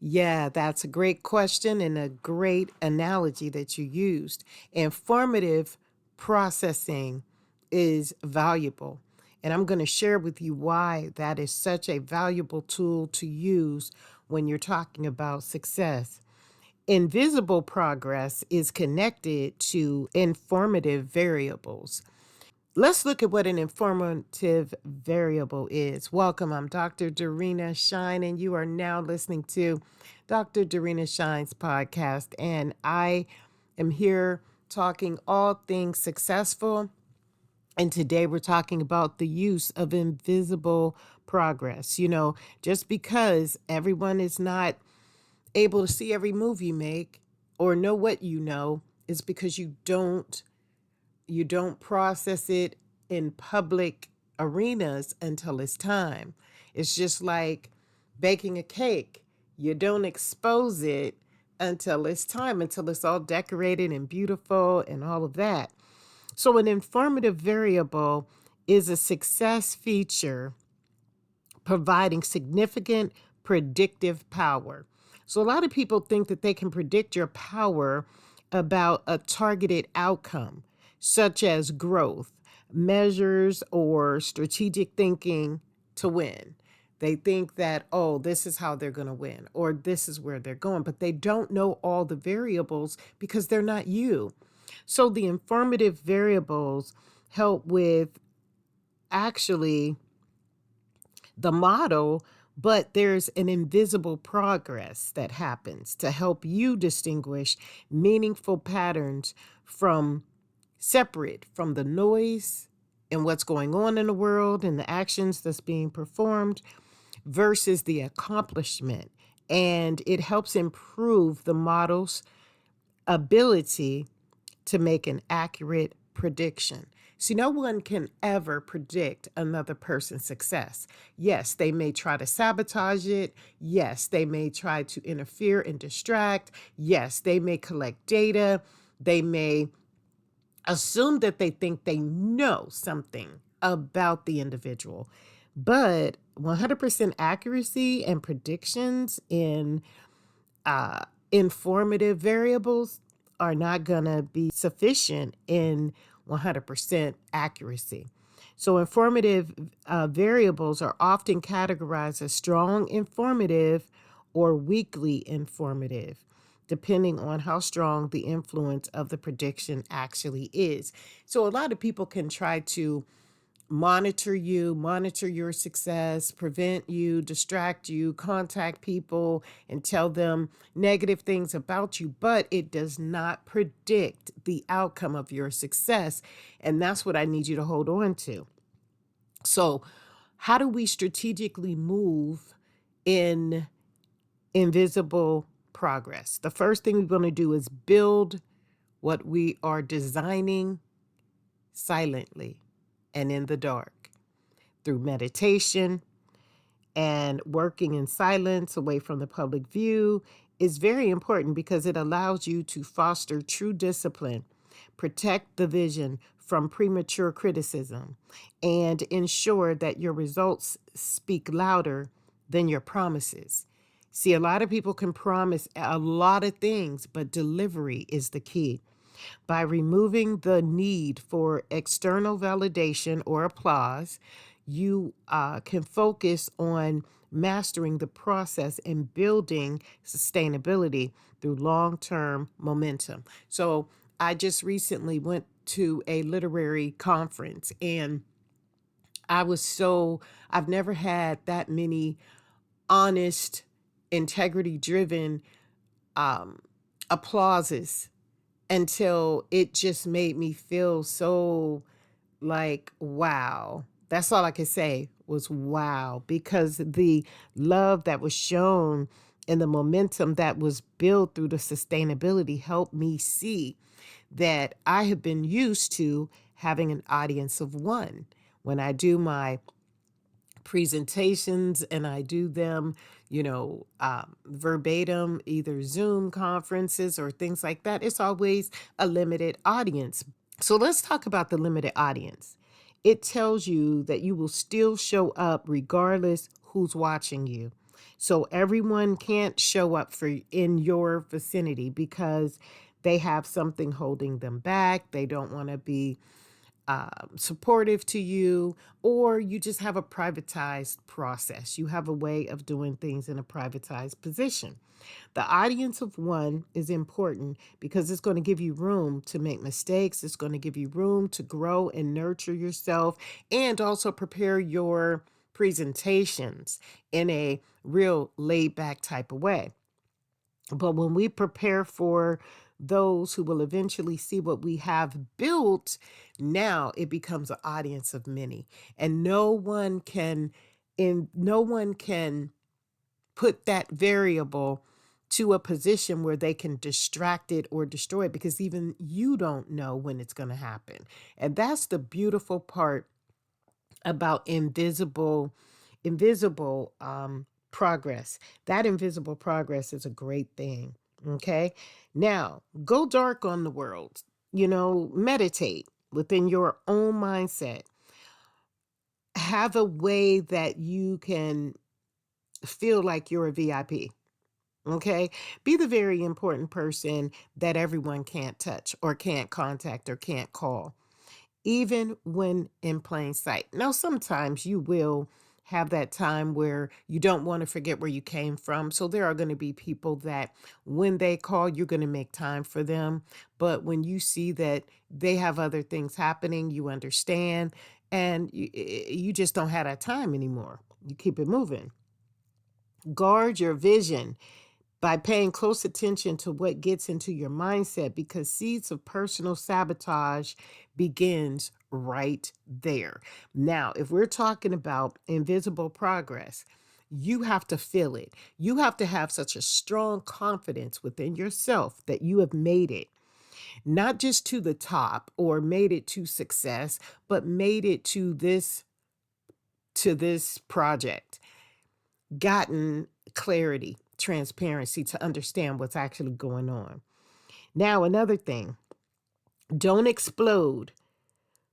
Yeah, that's a great question and a great analogy that you used. Informative processing is valuable. And I'm going to share with you why that is such a valuable tool to use when you're talking about success. Invisible progress is connected to informative variables. Let's look at what an informative variable is. Welcome, I'm Dr. Dorena Shine, and you are now listening to Dr. Dorena Shine's podcast. And I am here talking all things successful. And today we're talking about the use of invisible progress. Just because everyone is not able to see every move you make or know what you know is because you don't process it in public arenas until it's time. It's just like baking a cake. You don't expose it until it's time, until it's all decorated and beautiful and all of that. So, an informative variable is a success feature providing significant predictive power. So, a lot of people think that they can predict your power about a targeted outcome, such as growth, measures, or strategic thinking to win. They think that, oh, this is how they're going to win, or this is where they're going, but they don't know all the variables because they're not you. So, the informative variables help with actually the model, but there's an invisible progress that happens to help you distinguish meaningful patterns from separate from the noise and what's going on in the world and the actions that's being performed versus the accomplishment. And it helps improve the model's ability to make an accurate prediction. See, no one can ever predict another person's success. Yes, they may try to sabotage it. Yes, they may try to interfere and distract. Yes, they may collect data. They may assume that they think they know something about the individual. But 100% accuracy and predictions in informative variables are not going to be sufficient in 100% accuracy. So, informative variables are often categorized as strong informative or weakly informative, depending on how strong the influence of the prediction actually is. So, a lot of people can try to monitor your success, prevent you, distract you, contact people, and tell them negative things about you, but it does not predict the outcome of your success. And that's what I need you to hold on to. So, how do we strategically move in invisible progress? The first thing we're going to do is build what we are designing silently and in the dark through meditation and working in silence away from the public view is very important because it allows you to foster true discipline, protect the vision from premature criticism, and ensure that your results speak louder than your promises. See, a lot of people can promise a lot of things, but delivery is the key. By removing the need for external validation or applause, you can focus on mastering the process and building sustainability through long term momentum. So, I just recently went to a literary conference and I've never had that many honest, integrity driven um, applauses until it just made me feel so like, wow. That's all I could say was wow, because the love that was shown and the momentum that was built through the sustainability helped me see that I have been used to having an audience of one. When I do my presentations and I do them, verbatim, either Zoom conferences or things like that, it's always a limited audience. So let's talk about the limited audience. It tells you that you will still show up regardless who's watching you. So everyone can't show up for in your vicinity because they have something holding them back. They don't want to be supportive to you, or you just have a privatized process. You have a way of doing things in a privatized position. The audience of one is important because it's going to give you room to make mistakes. It's going to give you room to grow and nurture yourself and also prepare your presentations in a real laid back type of way. But when we prepare for those who will eventually see what we have built, now it becomes an audience of many. And no one can put that variable to a position where they can distract it or destroy it, because even you don't know when it's going to happen. And that's the beautiful part about invisible progress. That invisible progress is a great thing. Okay. Now go dark on the world, meditate within your own mindset. Have a way that you can feel like you're a VIP. Okay. Be the very important person that everyone can't touch or can't contact or can't call, even when in plain sight. Now, sometimes you will have that time where you don't want to forget where you came from. So there are going to be people that when they call, you're going to make time for them. But when you see that they have other things happening, you understand, and you just don't have that time anymore. You keep it moving. Guard your vision by paying close attention to what gets into your mindset, because seeds of personal sabotage begins right there. Now, if we're talking about invisible progress, you have to feel it. You have to have such a strong confidence within yourself that you have made it, not just to the top or made it to success, but made it to this project, gotten clarity, transparency to understand what's actually going on. Now, another thing, don't explode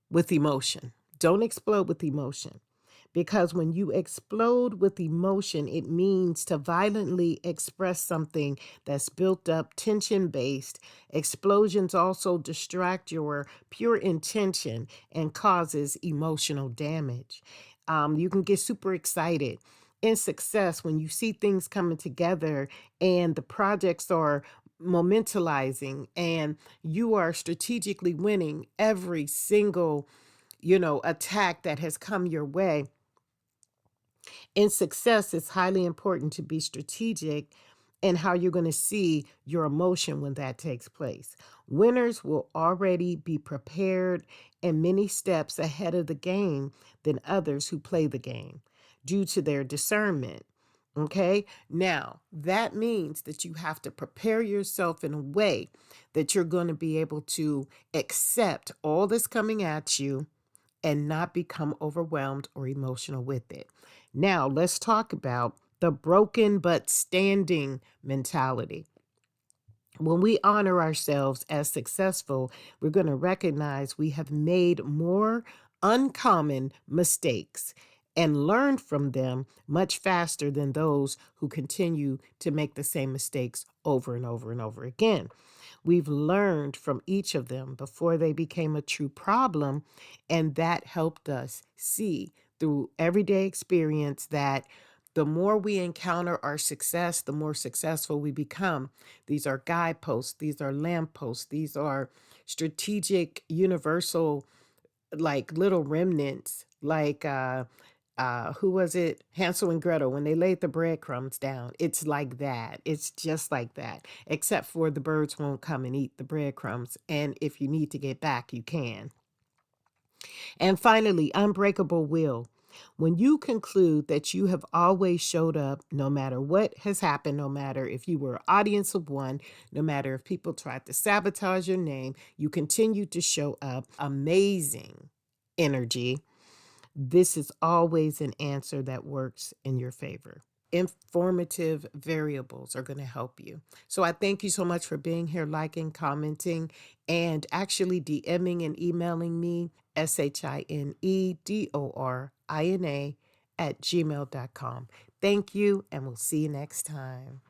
with emotion. Don't explode with emotion. Because when you explode with emotion, it means to violently express something that's built up, tension based. Explosions also distract your pure intention and causes emotional damage. You can get super excited in success when you see things coming together and the projects are momentalizing and you are strategically winning every single attack that has come your way. In success, it's highly important to be strategic in how you're going to see your emotion when that takes place. Winners will already be prepared and many steps ahead of the game than others who play the game due to their discernment. Okay. Now, that means that you have to prepare yourself in a way that you're going to be able to accept all that's coming at you and not become overwhelmed or emotional with it. Now, let's talk about the broken but standing mentality. When we honor ourselves as successful, we're going to recognize we have made more uncommon mistakes and learned from them much faster than those who continue to make the same mistakes over and over and over again. We've learned from each of them before they became a true problem, and that helped us see through everyday experience that the more we encounter our success, the more successful we become. These are guideposts, these are lampposts, these are strategic, universal, like little remnants, like who was it? Hansel and Gretel, when they laid the breadcrumbs down. It's like that. It's just like that, except for the birds won't come and eat the breadcrumbs. And if you need to get back, you can. And finally, unbreakable will. When you conclude that you have always showed up, no matter what has happened, no matter if you were an audience of one, no matter if people tried to sabotage your name, you continue to show up. Amazing energy. This is always an answer that works in your favor. Informative variables are going to help you. So I thank you so much for being here, liking, commenting, and actually DMing and emailing me, SHINEDORINA @gmail.com. Thank you, and we'll see you next time.